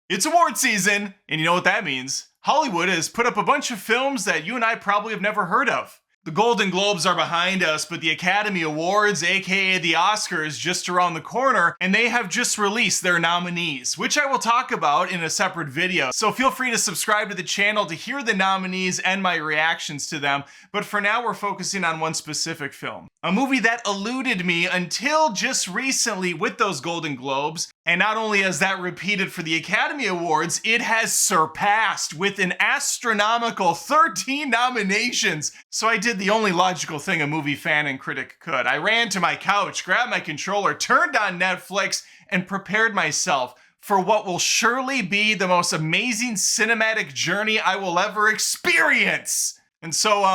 It's award season, and you know what that means. Hollywood has put up a bunch of films that you and I probably have never heard of. The Golden Globes are behind us, but the Academy Awards, aka the Oscars, just around the corner, and they have just released their nominees, which I will talk about in a separate video. So feel free to subscribe to the channel to hear the nominees and my reactions to them, but for now we're focusing on one specific film. A movie that eluded me until just recently with those Golden Globes, and not only has that repeated for the Academy Awards, it has surpassed with an astronomical 13 nominations. So I did the only logical thing a movie fan and critic could. I ran to my couch, grabbed my controller, turned on Netflix, and prepared myself for what will surely be the most amazing cinematic journey I will ever experience. And so,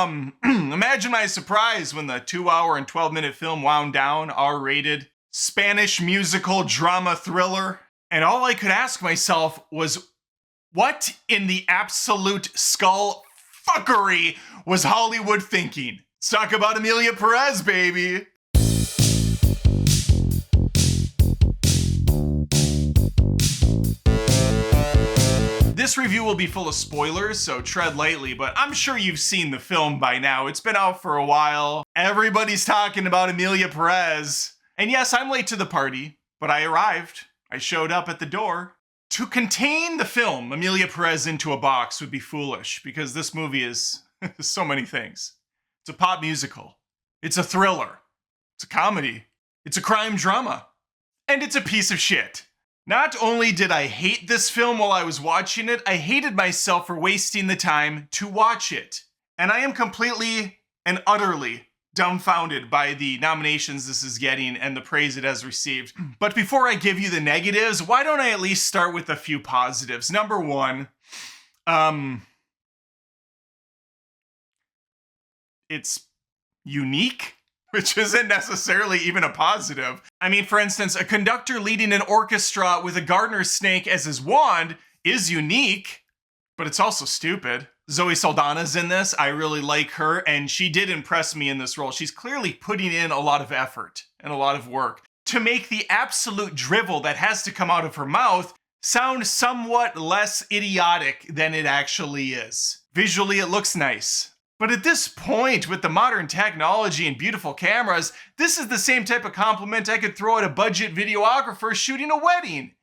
imagine my surprise when the 2-hour and 12-minute film wound down, R-rated, Spanish musical drama thriller. And all I could ask myself was, what in the absolute skull fuckery was Hollywood thinking? Let's talk about Emilia Pérez, baby. This review will be full of spoilers, so tread lightly, but I'm sure you've seen the film by now. It's been out for a while. Everybody's talking about Emilia Pérez. And yes, I'm late to the party, but I arrived. I showed up at the door. To contain the film Emilia Pérez into a box would be foolish, because this movie is so many things. It's a pop musical. It's a thriller. It's a comedy. It's a crime drama. And it's a piece of shit. Not only did I hate this film while I was watching it, I hated myself for wasting the time to watch it. And I am completely and utterly dumbfounded by the nominations this is getting and the praise it has received. But before I give you the negatives, why don't I at least start with a few positives? Number one, it's unique, which isn't necessarily even a positive. I mean, for instance, a conductor leading an orchestra with a gardener snake as his wand is unique, but it's also stupid. Zoe Saldana's in this. I really like her, and she did impress me in this role. She's clearly putting in a lot of effort and a lot of work to make the absolute drivel that has to come out of her mouth sound somewhat less idiotic than it actually is. Visually, it looks nice. But at this point, with the modern technology and beautiful cameras, this is the same type of compliment I could throw at a budget videographer shooting a wedding.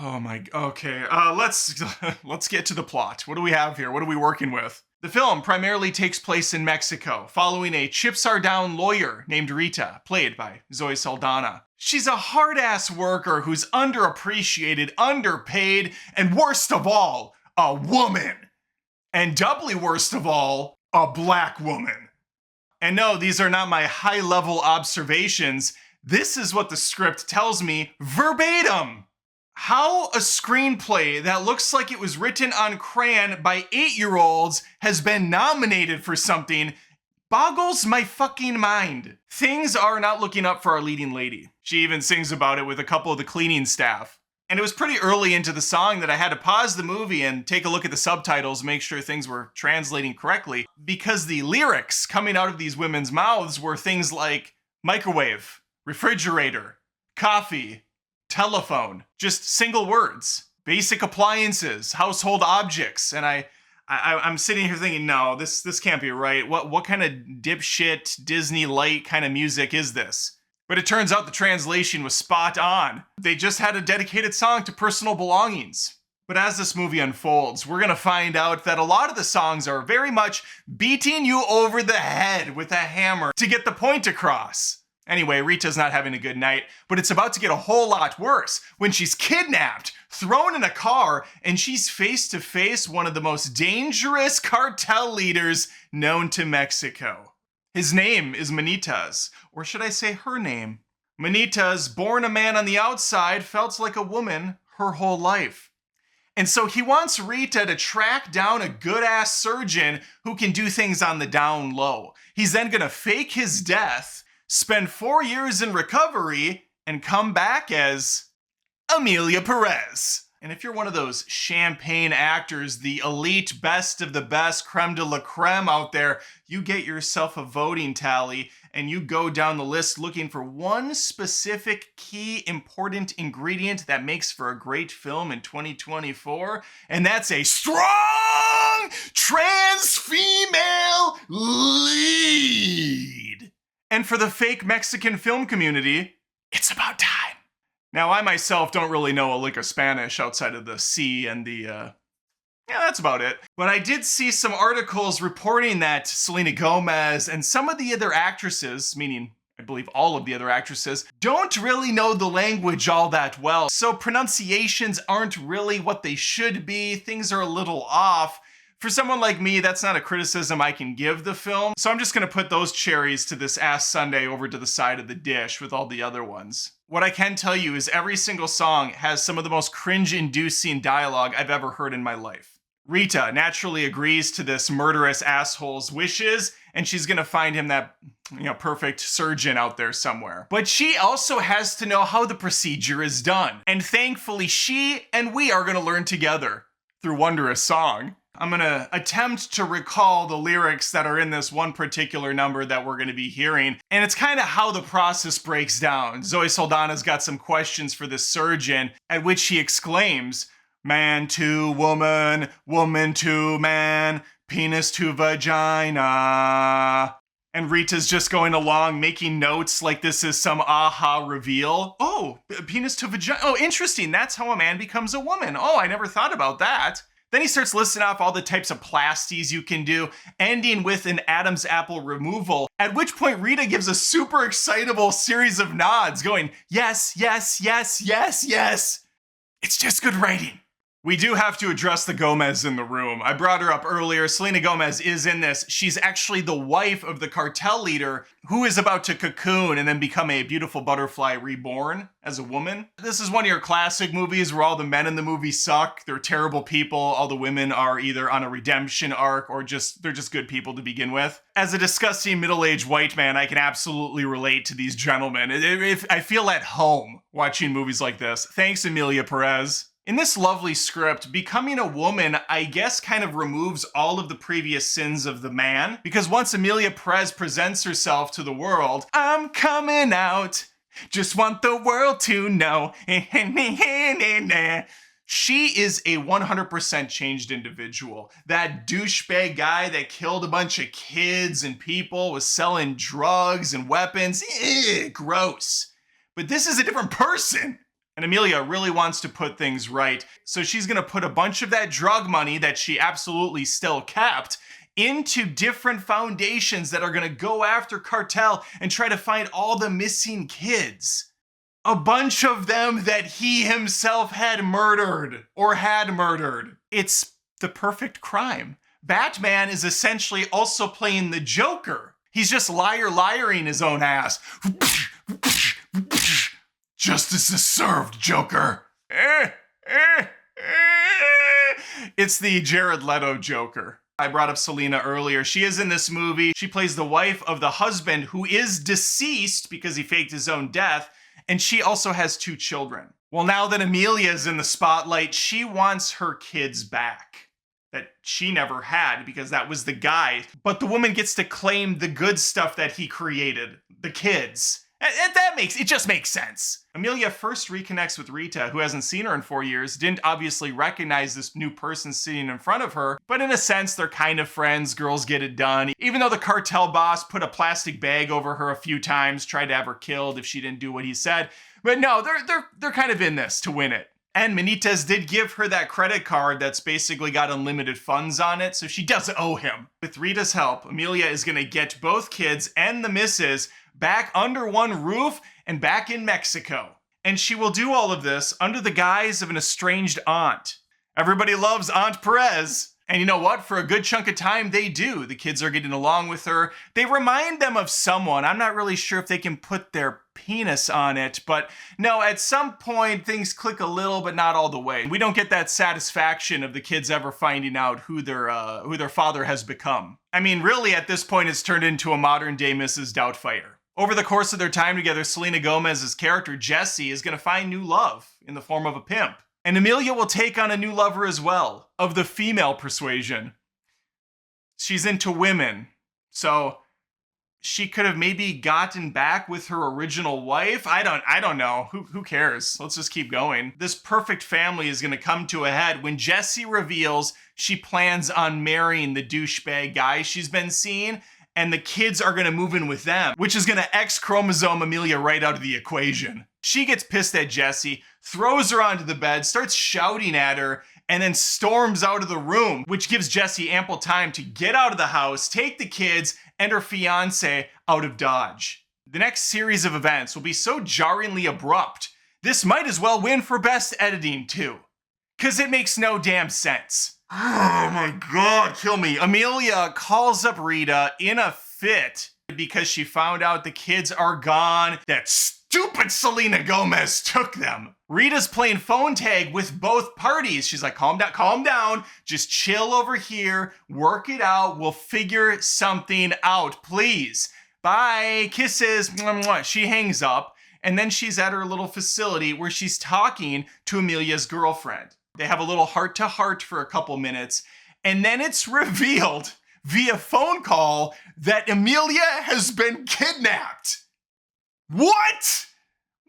Oh my, okay, let's get to the plot. What do we have here? What are we working with? The film primarily takes place in Mexico, following a chips are down lawyer named Rita, played by Zoe Saldana. She's a hard-ass worker who's underappreciated, underpaid, and worst of all, a woman. And doubly worst of all, a black woman. And no, these are not my high-level observations. This is what the script tells me verbatim. How a screenplay that looks like it was written on crayon by 8-year-olds has been nominated for something boggles my fucking mind. Things are not looking up for our leading lady. She even sings about it with a couple of the cleaning staff. And it was pretty early into the song that I had to pause the movie and take a look at the subtitles, make sure things were translating correctly, because the lyrics coming out of these women's mouths were things like microwave, refrigerator, coffee, telephone, just single words, basic appliances, household objects. And I'm sitting here thinking, no, this can't be right. What kind of dipshit Disney light kind of music is this? But it turns out the translation was spot on. They just had a dedicated song to personal belongings. But as this movie unfolds, we're gonna find out that a lot of the songs are very much beating you over the head with a hammer to get the point across. Anyway, Rita's not having a good night, but it's about to get a whole lot worse when she's kidnapped, thrown in a car, and she's face to face one of the most dangerous cartel leaders known to Mexico. His name is Manitas, or should I say her name? Manitas, born a man on the outside, felt like a woman her whole life. And so he wants Rita to track down a good-ass surgeon who can do things on the down low. He's then gonna fake his death, spend 4 years in recovery, and come back as Emilia Pérez. And if you're one of those champagne actors, the elite best of the best, creme de la creme out there, you get yourself a voting tally and you go down the list looking for one specific key important ingredient that makes for a great film in 2024, and that's a strong trans female lead. And for the fake Mexican film community, it's about time. Now, I myself don't really know a lick of Spanish outside of the C and the, yeah, that's about it. But I did see some articles reporting that Selena Gomez and some of the other actresses, meaning I believe all of the other actresses, don't really know the language all that well. So pronunciations aren't really what they should be. Things are a little off. For someone like me, that's not a criticism I can give the film. So I'm just gonna put those cherries to this ass sundae over to the side of the dish with all the other ones. What I can tell you is every single song has some of the most cringe-inducing dialogue I've ever heard in my life. Rita naturally agrees to this murderous asshole's wishes, and she's gonna find him that, perfect surgeon out there somewhere. But she also has to know how the procedure is done. And thankfully, she and we are gonna learn together through Wondrous Song. I'm gonna attempt to recall the lyrics that are in this one particular number that we're gonna be hearing. And it's kind of how the process breaks down. Zoe Saldana's got some questions for the surgeon, at which he exclaims, "Man to woman, woman to man, penis to vagina." And Rita's just going along making notes like this is some aha reveal. Oh, penis to vagina. Oh, interesting. That's how a man becomes a woman. Oh, I never thought about that. Then he starts listing off all the types of plasties you can do, ending with an Adam's apple removal, at which point Rita gives a super excitable series of nods, going, yes, yes, yes, yes, yes. It's just good writing. We do have to address the Gomez in the room. I brought her up earlier. Selena Gomez is in this. She's actually the wife of the Cartel leader who is about to cocoon and then become a beautiful butterfly reborn as a woman. This is one of your classic movies where all the men in the movie suck. They're terrible people. All the women are either on a redemption arc or they're just good people to begin with. As a disgusting middle-aged white man, I can absolutely relate to these gentlemen. I feel at home watching movies like this. Thanks, Emilia Pérez. In this lovely script, becoming a woman, I guess, kind of removes all of the previous sins of the man. Because once Emilia Pérez presents herself to the world, I'm coming out, just want the world to know. She is a 100% changed individual. That douchebag guy that killed a bunch of kids and people, was selling drugs and weapons, gross. But this is a different person. And Emilia really wants to put things right, so she's gonna put a bunch of that drug money that she absolutely still kept into different foundations that are gonna go after Cartel and try to find all the missing kids. A bunch of them that he himself had murdered. It's the perfect crime. Batman is essentially also playing the Joker. He's just liaring his own ass. Justice is served, Joker. It's the Jared Leto Joker. I brought up Selena earlier. She is in this movie. She plays the wife of the husband who is deceased because he faked his own death, and she also has 2 children. Well, now that Emilia is in the spotlight, she wants her kids back that she never had because that was the guy. But the woman gets to claim the good stuff that he created, the kids. It just makes sense. Emilia first reconnects with Rita, who hasn't seen her in 4 years, didn't obviously recognize this new person sitting in front of her, but in a sense, they're kind of friends, girls get it done. Even though the Cartel boss put a plastic bag over her a few times, tried to have her killed if she didn't do what he said. But no, they're kind of in this to win it. And Benitez did give her that credit card that's basically got unlimited funds on it, so she doesn't owe him. With Rita's help, Emilia is gonna get both kids and the missus back under one roof and back in Mexico. And she will do all of this under the guise of an estranged aunt. Everybody loves Aunt Perez. And you know what? For a good chunk of time, they do. The kids are getting along with her. They remind them of someone. I'm not really sure if they can put their penis on it, but no, at some point, things click a little, but not all the way. We don't get that satisfaction of the kids ever finding out who their father has become. I mean, really, at this point, it's turned into a modern-day Mrs. Doubtfire. Over the course of their time together, Selena Gomez's character, Jesse, is going to find new love in the form of a pimp. And Emilia will take on a new lover as well, of the female persuasion. She's into women, so she could have maybe gotten back with her original wife. I don't know. Who cares? Let's just keep going. This perfect family is going to come to a head when Jessie reveals she plans on marrying the douchebag guy she's been seeing, and the kids are going to move in with them, which is going to X-chromosome Emilia right out of the equation. She gets pissed at Jessie, throws her onto the bed, starts shouting at her, and then storms out of the room, which gives Jessie ample time to get out of the house, take the kids and her fiance out of Dodge. The next series of events will be so jarringly abrupt, this might as well win for best editing too. Cause it makes no damn sense. Oh my God, kill me. Emilia calls up Rita in a fit because she found out the kids are gone. That stupid Selena Gomez took them. Rita's playing phone tag with both parties. She's like, calm down, just chill over here, work it out, we'll figure something out, please. Bye, kisses, mwah, mwah. She hangs up, and then she's at her little facility where she's talking to Emilia's girlfriend. They have a little heart-to-heart for a couple minutes, and then it's revealed via phone call that Emilia has been kidnapped. What?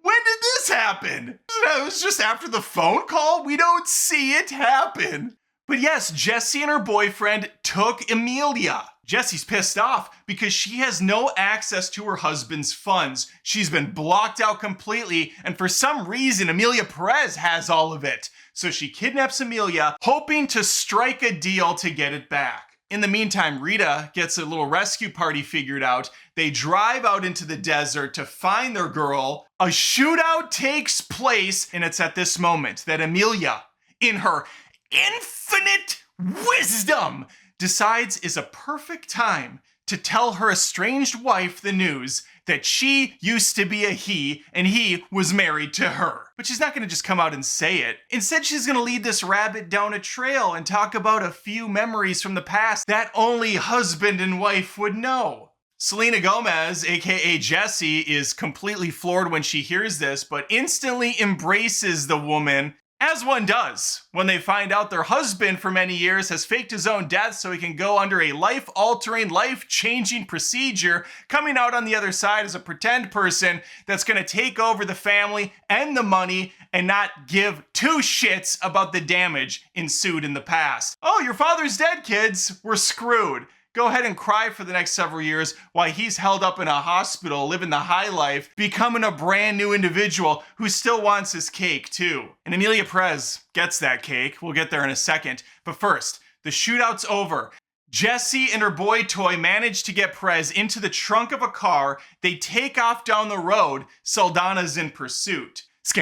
When did this happen? It was just after the phone call? We don't see it happen. But yes, Jessie and her boyfriend took Emilia. Jessie's pissed off because she has no access to her husband's funds. She's been blocked out completely, and for some reason, Emilia Pérez has all of it. So she kidnaps Emilia, hoping to strike a deal to get it back. In the meantime, Rita gets a little rescue party figured out. They drive out into the desert to find their girl. A shootout takes place, and it's at this moment that Emilia, in her infinite wisdom, decides is a perfect time to tell her estranged wife the news that she used to be a he and he was married to her. But she's not going to just come out and say it. Instead, she's going to lead this rabbit down a trail and talk about a few memories from the past that only husband and wife would know. Selena Gomez, aka Jessie, is completely floored when she hears this, but instantly embraces the woman, as one does when they find out their husband for many years has faked his own death so he can go under a life-altering, life-changing procedure, coming out on the other side as a pretend person that's going to take over the family and the money and not give two shits about the damage ensued in the past. Oh, your father's dead, kids. We're screwed. Go ahead and cry for the next several years while he's held up in a hospital, living the high life, becoming a brand new individual who still wants his cake too. And Emilia Pérez gets that cake. We'll get there in a second. But first, the shootout's over. Jessie and her boy toy manage to get Perez into the trunk of a car. They take off down the road. Saldana's in pursuit. I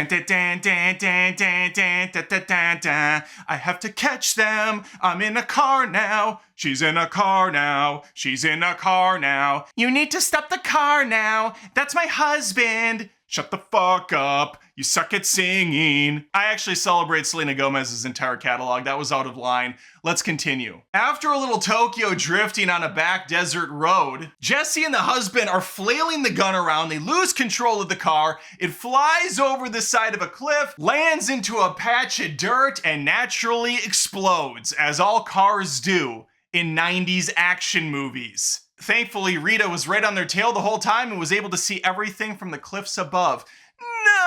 have to catch them. I'm in a car now. She's in a car now. She's in a car now. You need to stop the car now. That's my husband. Shut the fuck up. You suck at singing. I actually celebrate Selena Gomez's entire catalog. That was out of line. Let's continue. After a little Tokyo drifting on a back desert road, Jessie and the husband are flailing the gun around. They lose control of the car. It flies over the side of a cliff, lands into a patch of dirt, and naturally explodes, as all cars do in 90s action movies. Thankfully, Rita was right on their tail the whole time and was able to see everything from the cliffs above. No!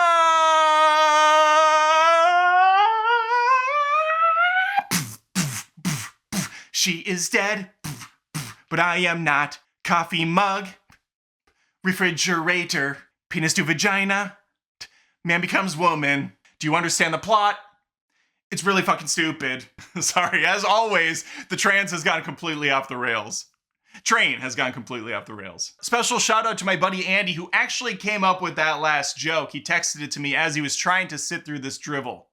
She is dead, but I am not. Coffee mug, refrigerator, penis to vagina, man becomes woman. Do you understand the plot? It's really fucking stupid. Sorry, as always, the trans has gone completely off the rails. Train has gone completely off the rails. Special shout out to my buddy Andy, who actually came up with that last joke. He texted it to me as he was trying to sit through this drivel.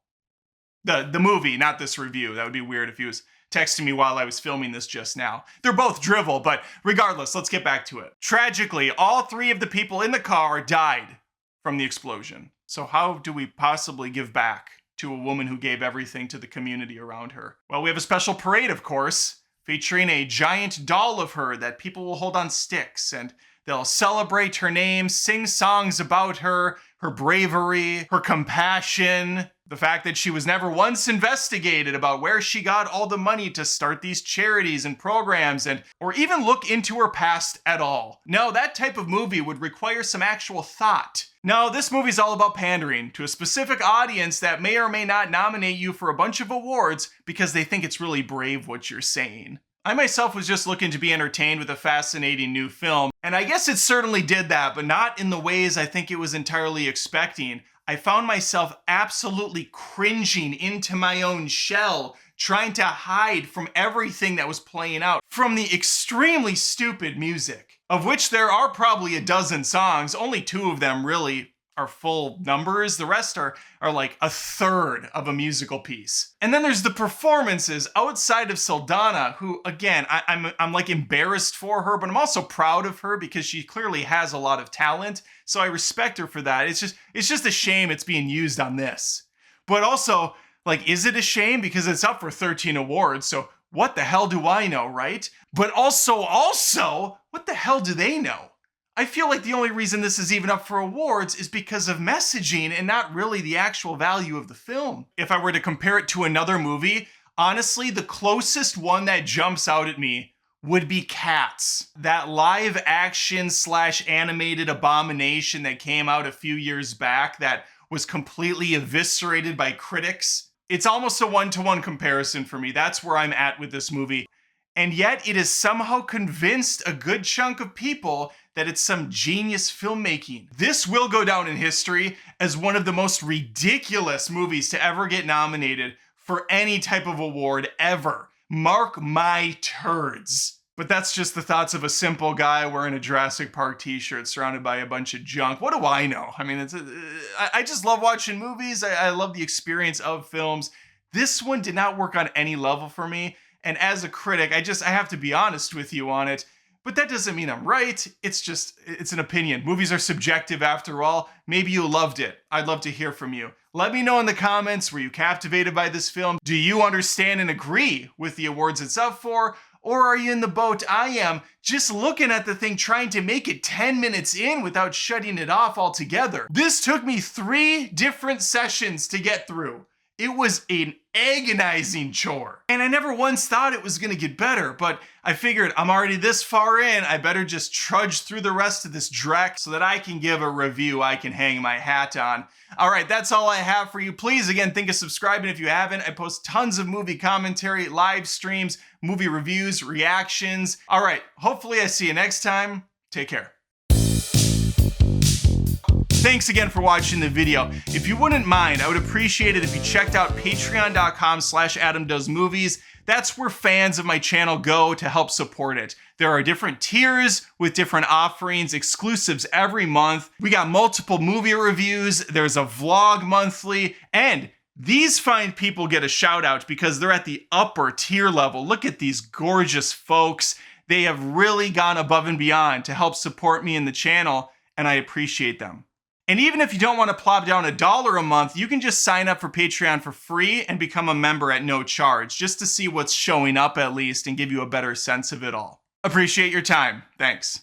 The movie, not this review. That would be weird if he was texting me while I was filming this just now. They're both drivel, but regardless, let's get back to it. Tragically, all three of the people in the car died from the explosion. So how do we possibly give back to a woman who gave everything to the community around her? Well, we have a special parade, of course, featuring a giant doll of her that people will hold on sticks, and they'll celebrate her name, sing songs about her, her bravery, her compassion. The fact that she was never once investigated about where she got all the money to start these charities and programs or even look into her past at all. No, that type of movie would require some actual thought. No, this movie's all about pandering to a specific audience that may or may not nominate you for a bunch of awards because they think it's really brave what you're saying. I myself was just looking to be entertained with a fascinating new film, and I guess it certainly did that, but not in the ways I think it was entirely expecting. I found myself absolutely cringing into my own shell, trying to hide from everything that was playing out, from the extremely stupid music, of which there are probably a dozen songs. Only 2 of them really are full numbers. The rest are like a third of a musical piece. And then there's the performances outside of Saldana, who, again, I'm like embarrassed for her, but I'm also proud of her because she clearly has a lot of talent. So I respect her for that. It's just a shame it's being used on this. But also, like, is it a shame? Because it's up for 13 awards, so what the hell do I know, right? But also, what the hell do they know? I feel like the only reason this is even up for awards is because of messaging and not really the actual value of the film. If I were to compare it to another movie, honestly, the closest one that jumps out at me would be Cats. That live action / animated abomination that came out a few years back that was completely eviscerated by critics. It's almost a one-to-one comparison for me. That's where I'm at with this movie. And yet it has somehow convinced a good chunk of people that it's some genius filmmaking. This will go down in history as one of the most ridiculous movies to ever get nominated for any type of award ever. Mark my turds. But that's just the thoughts of a simple guy wearing a Jurassic Park t-shirt surrounded by a bunch of junk. What do I know? I mean, I just love watching movies. I love the experience of films. This one did not work on any level for me. And as a critic, I have to be honest with you on it. But that doesn't mean I'm right. It's an opinion. Movies are subjective after all. Maybe you loved it. I'd love to hear from you. Let me know in the comments, were you captivated by this film? Do you understand and agree with the awards it's up for? Or are you in the boat I am, just looking at the thing trying to make it 10 minutes in without shutting it off altogether? This took me 3 different sessions to get through. It was an agonizing chore. And I never once thought it was gonna get better, but I figured I'm already this far in, I better just trudge through the rest of this dreck so that I can give a review I can hang my hat on. All right, that's all I have for you. Please, again, think of subscribing if you haven't. I post tons of movie commentary, live streams, movie reviews, reactions. All right, hopefully I see you next time. Take care. Thanks again for watching the video. If you wouldn't mind, I would appreciate it if you checked out patreon.com/AdamDoesMovies. That's where fans of my channel go to help support it. There are different tiers with different offerings, exclusives every month. We got multiple movie reviews. There's a vlog monthly, and these fine people get a shout out because they're at the upper tier level. Look at these gorgeous folks. They have really gone above and beyond to help support me in the channel, and I appreciate them. And even if you don't want to plop down $1 a month, you can just sign up for Patreon for free and become a member at no charge, just to see what's showing up at least and give you a better sense of it all. Appreciate your time. Thanks.